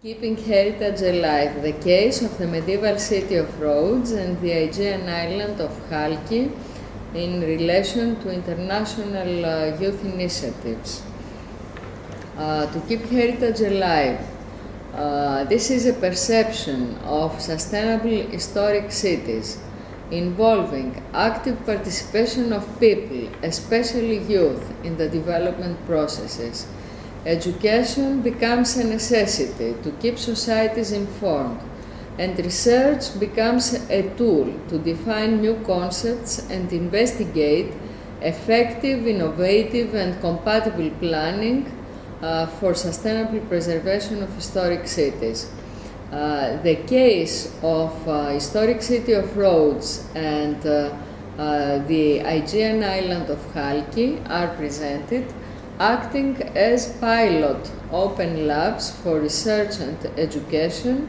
Keeping Heritage Alive, the case of the medieval city of Rhodes and the Aegean island of Chalki in relation to international youth initiatives. To keep heritage alive, this is a perception of sustainable historic cities involving active participation of people, especially youth, in the development processes. Education becomes a necessity to keep societies informed, and research becomes a tool to define new concepts and investigate effective, innovative, and compatible planning for sustainable preservation of historic cities. The case of historic city of Rhodes and the Aegean island of Chalki are presented, acting as pilot open labs for research and education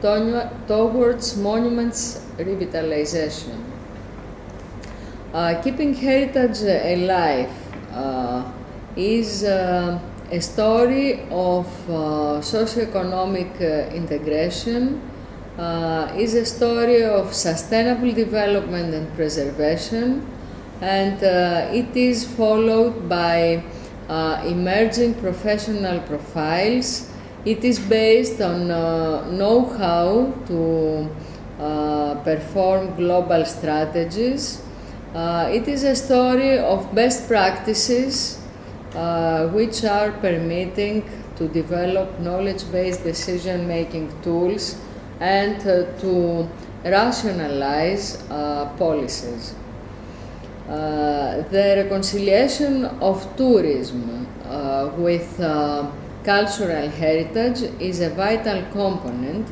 towards monuments revitalization. Keeping heritage alive is a story of socioeconomic integration, is a story of sustainable development and preservation, and it is followed by emerging professional profiles. It is based on know-how to perform global strategies. It is a story of best practices which are permitting to develop knowledge-based decision-making tools and to rationalize policies. The reconciliation of tourism with cultural heritage is a vital component,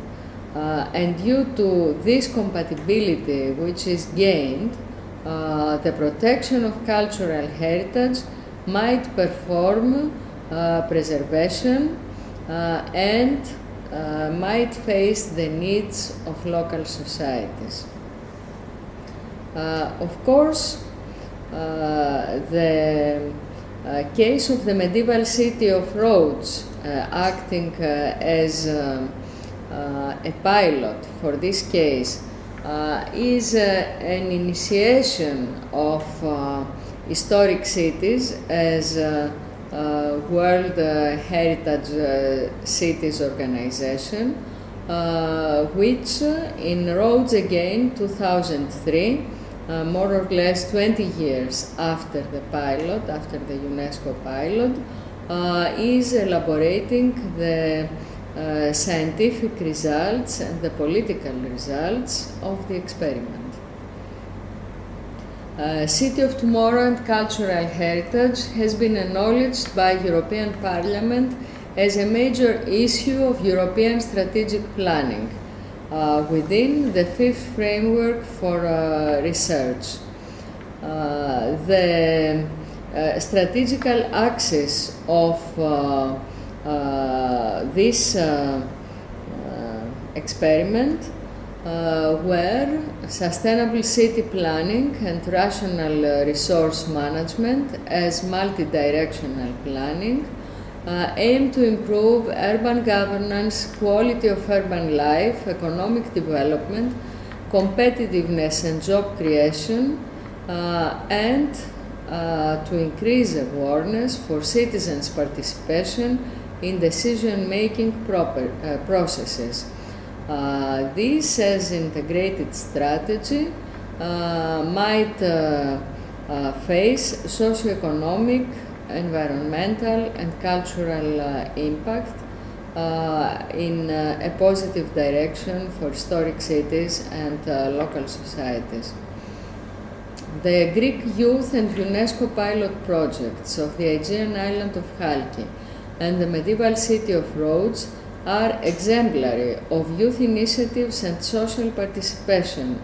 and due to this compatibility which is gained, the protection of cultural heritage might perform preservation and might face the needs of local societies. Of course, the case of the medieval city of Rhodes acting as a pilot for this case is an initiation of historic cities as World Heritage Cities Organization, which in Rhodes again 2003, more or less 20 years after the pilot, after the UNESCO pilot, is elaborating the scientific results and the political results of the experiment. City of Tomorrow and Cultural Heritage has been acknowledged by European Parliament as a major issue of European strategic planning within the fifth framework for research. The strategical axis of this experiment were sustainable city planning and rational resource management as multi-directional planning, aim to improve urban governance, quality of urban life, economic development, competitiveness and job creation, and to increase awareness for citizens' participation in decision-making processes. This, as integrated strategy, might face socioeconomic, environmental and cultural impact in a positive direction for historic cities and local societies. The Greek youth and UNESCO pilot projects of the Aegean island of Chalki and the medieval city of Rhodes are exemplary of youth initiatives and social participation,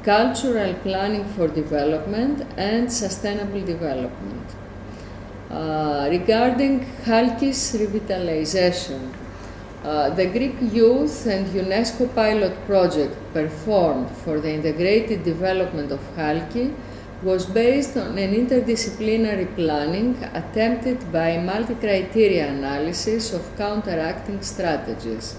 cultural planning for development and sustainable development. Regarding Chalki's revitalization, the Greek youth and UNESCO pilot project performed for the integrated development of Chalki was based on an interdisciplinary planning attempted by multi-criteria analysis of counteracting strategies.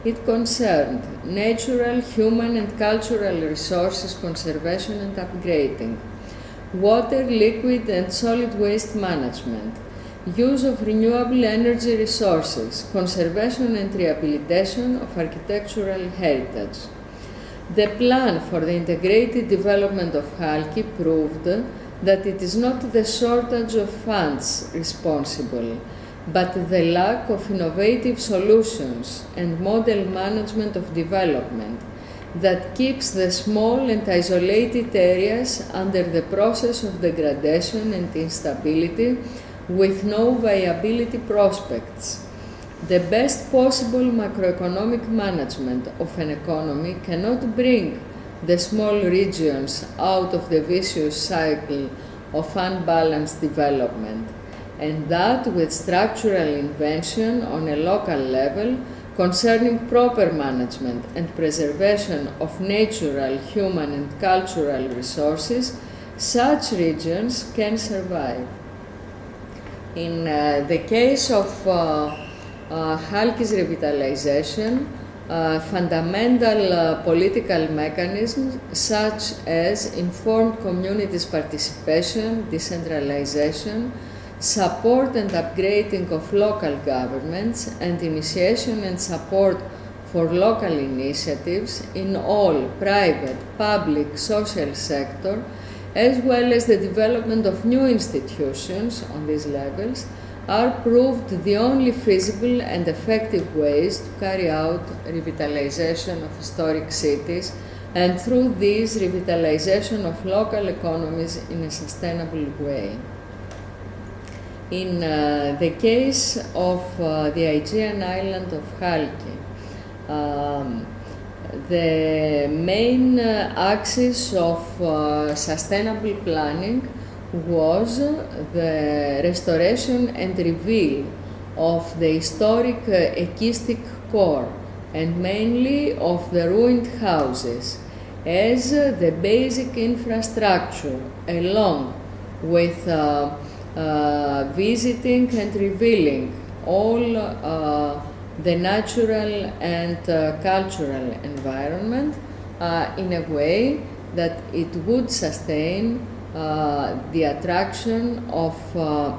It concerned natural, human and cultural resources conservation and upgrading, water, liquid and solid waste management, use of renewable energy resources, conservation and rehabilitation of architectural heritage. The plan for the integrated development of Halki proved that it is not the shortage of funds responsible, but the lack of innovative solutions and model management of development that keeps the small and isolated areas under the process of degradation and instability with no viability prospects. The best possible macroeconomic management of an economy cannot bring the small regions out of the vicious cycle of unbalanced development, and that with structural invention on a local level concerning proper management and preservation of natural, human and cultural resources, such regions can survive. In the case of Halki's revitalization, fundamental political mechanisms such as informed communities' participation, decentralization, support and upgrading of local governments, and initiation and support for local initiatives in all private, public, social sector, as well as the development of new institutions on these levels, are proved the only feasible and effective ways to carry out revitalization of historic cities, and through these revitalization of local economies in a sustainable way. In the case of the Aegean island of Halki, the main axis of sustainable planning was the restoration and reveal of the historic echistick core, and mainly of the ruined houses, as the basic infrastructure, along with visiting and revealing all the natural and cultural environment in a way that it would sustain the attraction of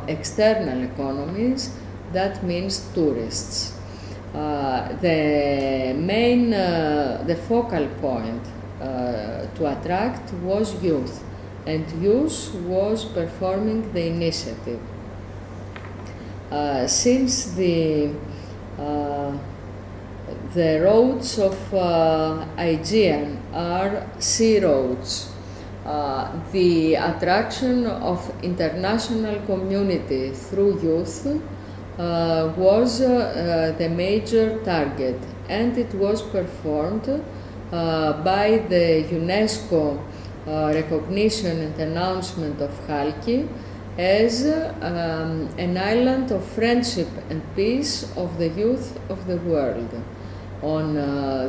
external economies, that means tourists. The focal point to attract was youth, and youth was performing the initiative. Since the roads of Aegean are sea roads, the attraction of international community through youth was the major target, and it was performed by the UNESCO recognition and announcement of Halki as an island of friendship and peace of the youth of the world. On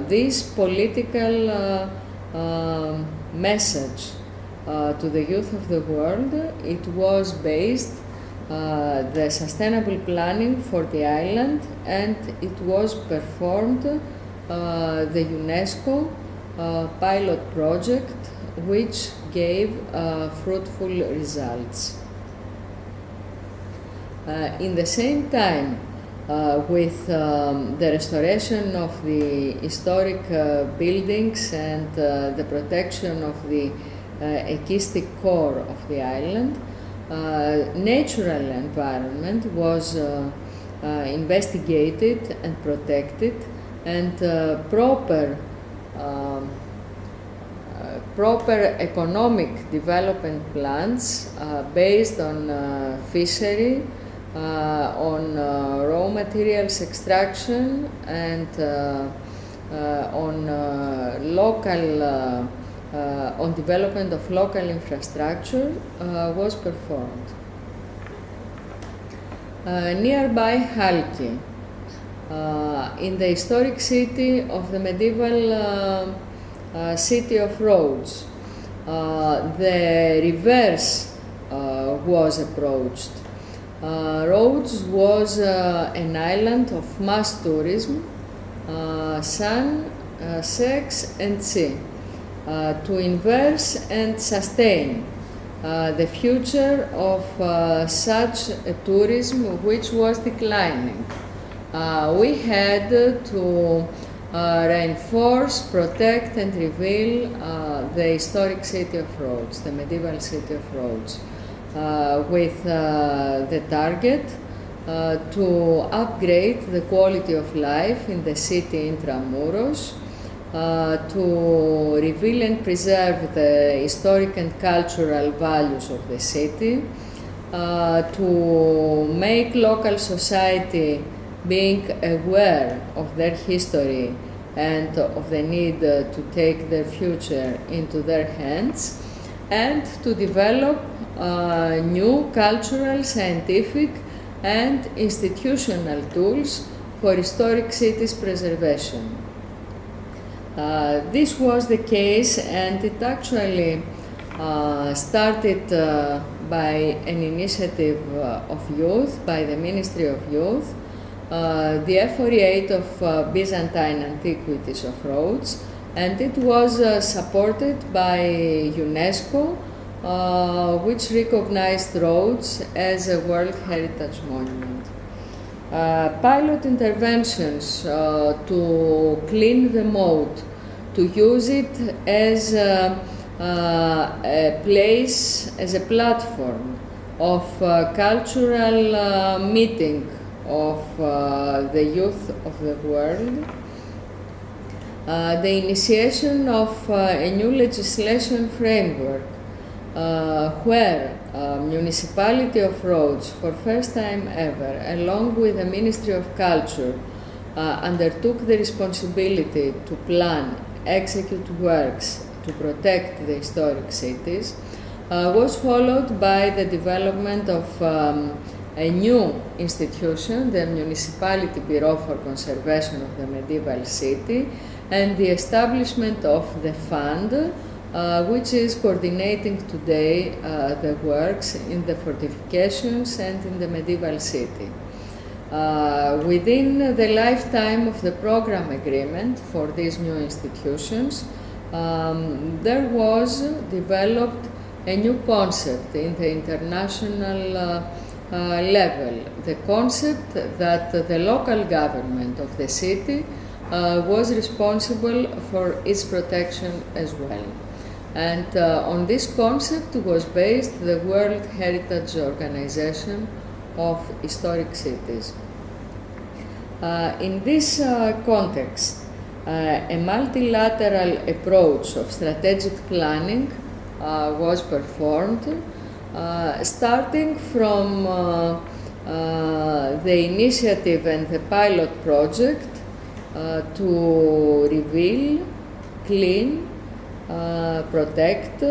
this political message to the youth of the world, it was based the sustainable planning for the island, and it was performed the UNESCO pilot project, which gave fruitful results. In the same time, with the restoration of the historic buildings and the protection of the echistick core of the island, natural environment was investigated and protected, and proper economic development plans based on fishery, on raw materials extraction, and on on development of local infrastructure was performed. Nearby Halki, in the historic city of the medieval city of Rhodes, the reverse was approached. Rhodes was an island of mass tourism, sun, sex and sea, to inverse and sustain the future of such a tourism which was declining. We had to reinforce, protect and reveal the historic city of Rhodes, the medieval city of Rhodes, with the target to upgrade the quality of life in the city intramuros, to reveal and preserve the historic and cultural values of the city, to make local society being aware of their history and of the need to take their future into their hands, and to develop new cultural, scientific and institutional tools for historic cities preservation. This was the case, and it actually started by an initiative of youth, by the Ministry of Youth, the F48 of Byzantine Antiquities of Rhodes, and it was supported by UNESCO, which recognized Rhodes as a World Heritage Monument. Pilot interventions to clean the moat, to use it as a place, as a platform of cultural meeting of the youth of the world, the initiation of a new legislation framework where Municipality of Rhodes, for first time ever, along with the Ministry of Culture, undertook the responsibility to plan, execute works to protect the historic cities, was followed by the development of a new institution, the Municipality Bureau for Conservation of the Medieval City, and the establishment of the fund, which is coordinating today the works in the fortifications and in the medieval city. Within the lifetime of the program agreement for these new institutions, there was developed a new concept in the international level, the concept that the local government of the city was responsible for its protection as well. And on this concept was based the World Heritage Organization of Historic Cities. In this context, a multilateral approach of strategic planning was performed, starting from the initiative and the pilot project to reveal, clean, protect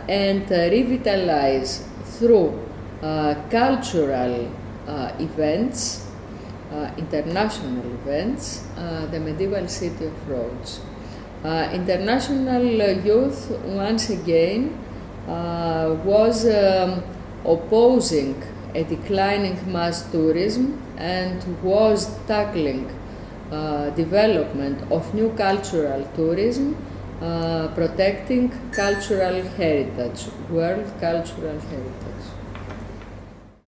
and revitalize through cultural events, international events, the medieval city of Rhodes. International youth once again was opposing a declining mass tourism and was tackling development of new cultural tourism, protecting cultural heritage, world cultural heritage.